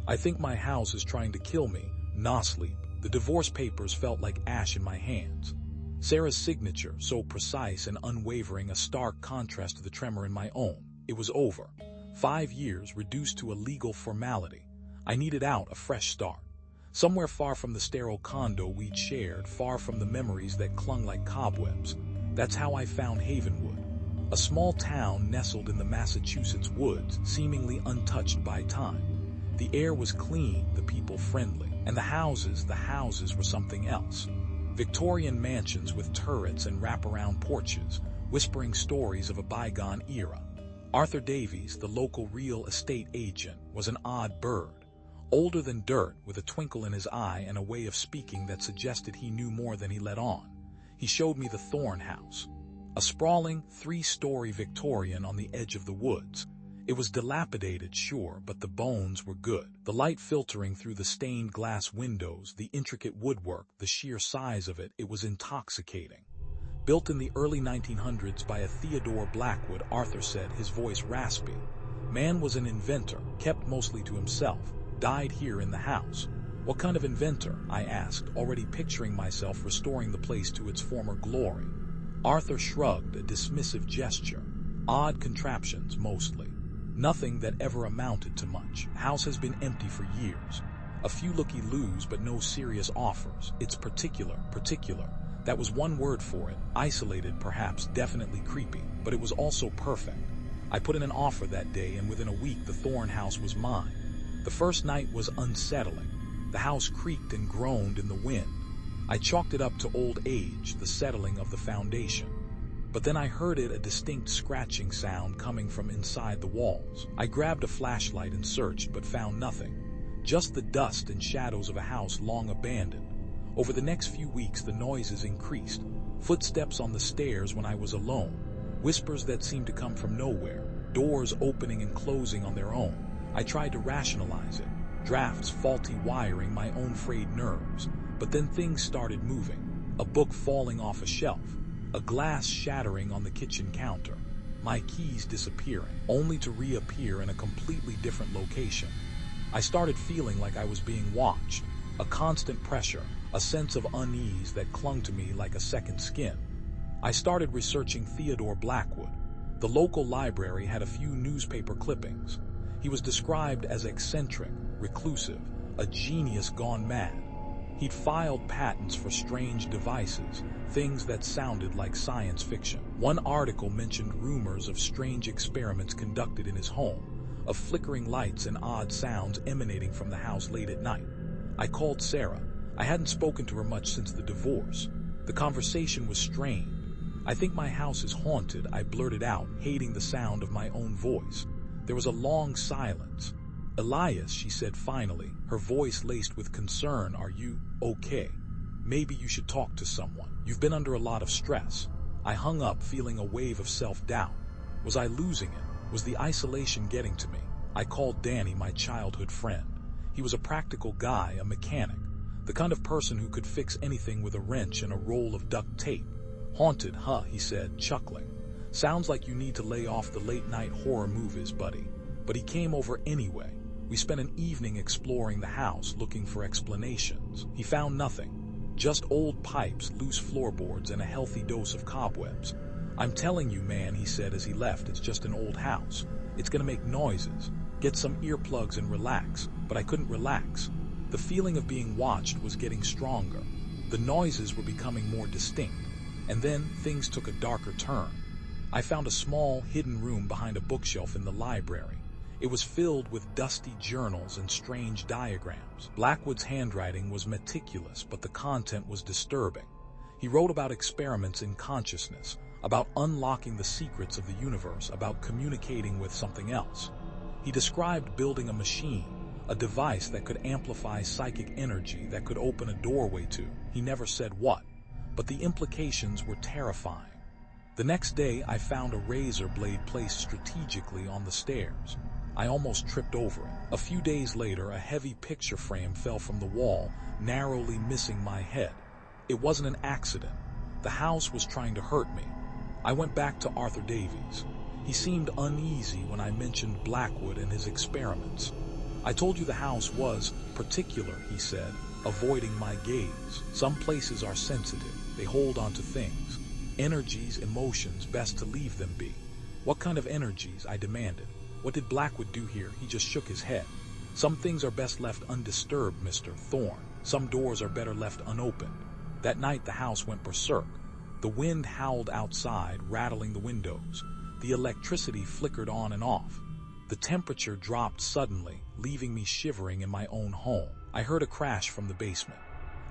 I think my house is trying to kill me. Nosleep. The divorce papers felt like ash in my hands. Sarah's signature, so precise and unwavering, a stark contrast to the tremor in my own. It was over. 5 years reduced to a legal formality. I needed out, a fresh start. Somewhere far from the sterile condo we'd shared, far from the memories that clung like cobwebs. That's how I found Havenwood. A small town nestled in the Massachusetts woods, seemingly untouched by time. The air was clean, the people friendly, and the houses were something else. Victorian mansions with turrets and wraparound porches, whispering stories of a bygone era. Arthur Davies, the local real estate agent, was an odd bird. Older than dirt, with a twinkle in his eye and a way of speaking that suggested he knew more than he let on. He showed me the Thorne house. A sprawling, 3-story Victorian on the edge of the woods. It was dilapidated, sure, but the bones were good. The light filtering through the stained glass windows, the intricate woodwork, the sheer size of it, it was intoxicating. Built in the early 1900s by a Theodore Blackwood, Arthur said, his voice raspy. Man was an inventor, kept mostly to himself. Died here in the house. What kind of inventor? I asked, already picturing myself restoring the place to its former glory. Arthur shrugged, a dismissive gesture. Odd contraptions, mostly. Nothing that ever amounted to much. House has been empty for years. A few looky-loos, but no serious offers. It's particular. That was one word for it. Isolated, perhaps, definitely creepy, but it was also perfect. I put in an offer that day, and within a week the Thorne house was mine. The first night was unsettling. The house creaked and groaned in the wind. I chalked it up to old age, the settling of the foundation. But then I heard a distinct scratching sound coming from inside the walls. I grabbed a flashlight and searched, but found nothing. Just the dust and shadows of a house long abandoned. Over the next few weeks the noises increased. Footsteps on the stairs when I was alone. Whispers that seemed to come from nowhere. Doors opening and closing on their own. I tried to rationalize it. Drafts, faulty wiring, my own frayed nerves. But then things started moving. A book falling off a shelf. A glass shattering on the kitchen counter. My keys disappearing, only to reappear in a completely different location. I started feeling like I was being watched. A constant pressure, a sense of unease that clung to me like a second skin. I started researching Theodore Blackwood. The local library had a few newspaper clippings. He was described as eccentric, reclusive, a genius gone mad. He'd filed patents for strange devices, things that sounded like science fiction. One article mentioned rumors of strange experiments conducted in his home, of flickering lights and odd sounds emanating from the house late at night. I called Sarah. I hadn't spoken to her much since the divorce. The conversation was strained. I think my house is haunted, I blurted out, hating the sound of my own voice. There was a long silence. Elias, she said finally, her voice laced with concern, are you okay? Maybe you should talk to someone. You've been under a lot of stress. I hung up, feeling a wave of self-doubt. Was I losing it? Was the isolation getting to me? I called Danny, my childhood friend. He was a practical guy, a mechanic, the kind of person who could fix anything with a wrench and a roll of duct tape. Haunted, huh? He said, chuckling. Sounds like you need to lay off the late-night horror movies, buddy. But he came over anyway. We spent an evening exploring the house, looking for explanations. He found nothing. Just old pipes, loose floorboards, and a healthy dose of cobwebs. I'm telling you, man, he said as he left, it's just an old house. It's gonna make noises. Get some earplugs and relax. But I couldn't relax. The feeling of being watched was getting stronger. The noises were becoming more distinct. And then things took a darker turn. I found a small, hidden room behind a bookshelf in the library. It was filled with dusty journals and strange diagrams. Blackwood's handwriting was meticulous, but the content was disturbing. He wrote about experiments in consciousness, about unlocking the secrets of the universe, about communicating with something else. He described building a machine, a device that could amplify psychic energy, that could open a doorway to, he never said what, but the implications were terrifying. The next day, I found a razor blade placed strategically on the stairs. I almost tripped over it. A few days later, a heavy picture frame fell from the wall, narrowly missing my head. It wasn't an accident. The house was trying to hurt me. I went back to Arthur Davies. He seemed uneasy when I mentioned Blackwood and his experiments. I told you the house was particular, he said, avoiding my gaze. Some places are sensitive. They hold on to things. Energies, emotions, best to leave them be. What kind of energies? I demanded. What did Blackwood do here? He just shook his head. Some things are best left undisturbed, Mr. Thorne. Some doors are better left unopened. That night the house went berserk. The wind howled outside, rattling the windows. The electricity flickered on and off. The temperature dropped suddenly, leaving me shivering in my own home. I heard a crash from the basement.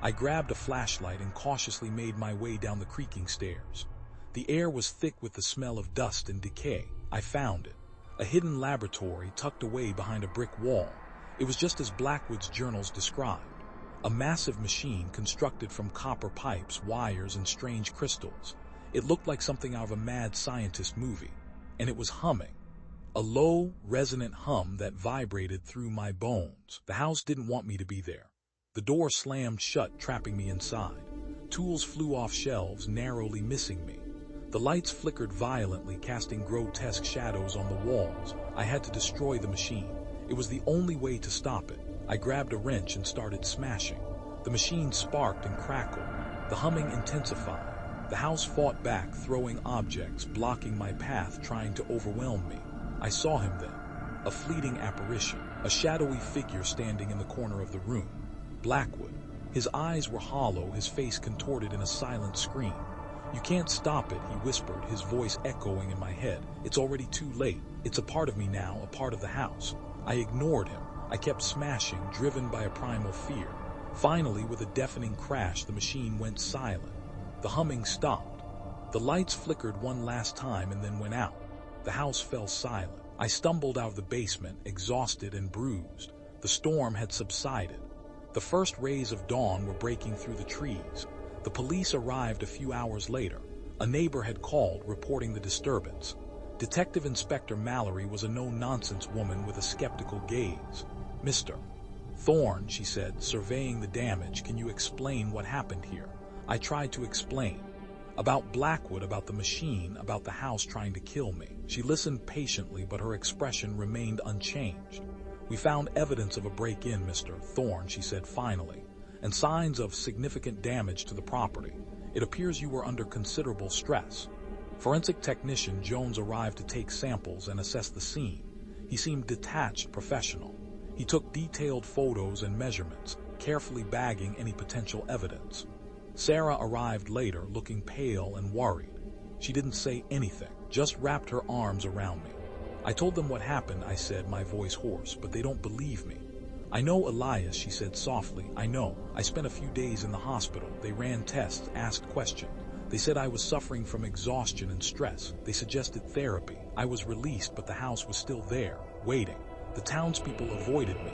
I grabbed a flashlight and cautiously made my way down the creaking stairs. The air was thick with the smell of dust and decay. I found it. A hidden laboratory tucked away behind a brick wall. It was just as Blackwood's journals described. A massive machine constructed from copper pipes, wires, and strange crystals. It looked like something out of a mad scientist movie. And it was humming. A low, resonant hum that vibrated through my bones. The house didn't want me to be there. The door slammed shut, trapping me inside. Tools flew off shelves, narrowly missing me. The lights flickered violently, casting grotesque shadows on the walls. I had to destroy the machine. It was the only way to stop it. I grabbed a wrench and started smashing. The machine sparked and crackled. The humming intensified. The house fought back, throwing objects, blocking my path, trying to overwhelm me. I saw him then. A fleeting apparition. A shadowy figure standing in the corner of the room. Blackwood. His eyes were hollow, his face contorted in a silent scream. "You can't stop it," he whispered, his voice echoing in my head. "It's already too late. It's a part of me now, a part of the house." I ignored him. I kept smashing, driven by a primal fear. Finally, with a deafening crash, the machine went silent. The humming stopped. The lights flickered one last time and then went out. The house fell silent. I stumbled out of the basement, exhausted and bruised. The storm had subsided. The first rays of dawn were breaking through the trees. The police arrived a few hours later. A neighbor had called, reporting the disturbance. Detective Inspector Mallory was a no-nonsense woman with a skeptical gaze. "Mr. Thorne," she said, surveying the damage, "can you explain what happened here?" I tried to explain. About Blackwood, about the machine, about the house trying to kill me. She listened patiently, but her expression remained unchanged. "We found evidence of a break-in, Mr. Thorne," she said finally, "and signs of significant damage to the property. It appears you were under considerable stress." Forensic technician Jones arrived to take samples and assess the scene. He seemed detached, professional. He took detailed photos and measurements, carefully bagging any potential evidence. Sarah arrived later, looking pale and worried. She didn't say anything, just wrapped her arms around me. "I told them what happened," I said, my voice hoarse, "but they don't believe me." "I know, Elias," she said softly. "I know. I spent a few days in the hospital. They ran tests, asked questions. They said I was suffering from exhaustion and stress. They suggested therapy. I was released, but the house was still there, waiting. The townspeople avoided me.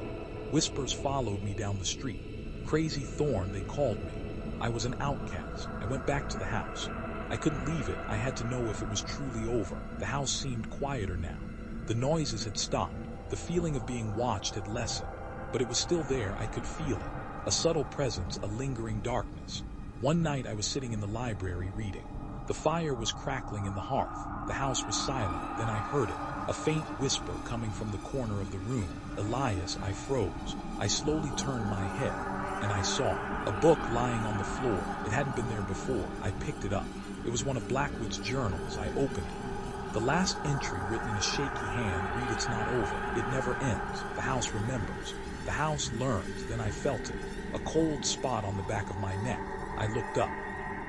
Whispers followed me down the street. Crazy Thorne, they called me. I was an outcast. I went back to the house. I couldn't leave it. I had to know if it was truly over." The house seemed quieter now. The noises had stopped. The feeling of being watched had lessened. But it was still there. I could feel it. A subtle presence, a lingering darkness. One night I was sitting in the library reading. The fire was crackling in the hearth. The house was silent. Then I heard it. A faint whisper coming from the corner of the room. "Elias," I froze. I slowly turned my head, and I saw a book lying on the floor. It hadn't been there before. I picked it up. It was one of Blackwood's journals. I opened it. The last entry, written in a shaky hand, read, "It's not over. It never ends. The house remembers. The house learns." Then I felt it. A cold spot on the back of my neck. I looked up.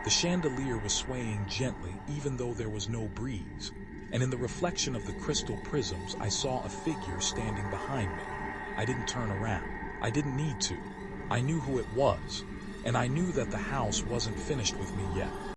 The chandelier was swaying gently, even though there was no breeze. And in the reflection of the crystal prisms, I saw a figure standing behind me. I didn't turn around. I didn't need to. I knew who it was. And I knew that the house wasn't finished with me yet.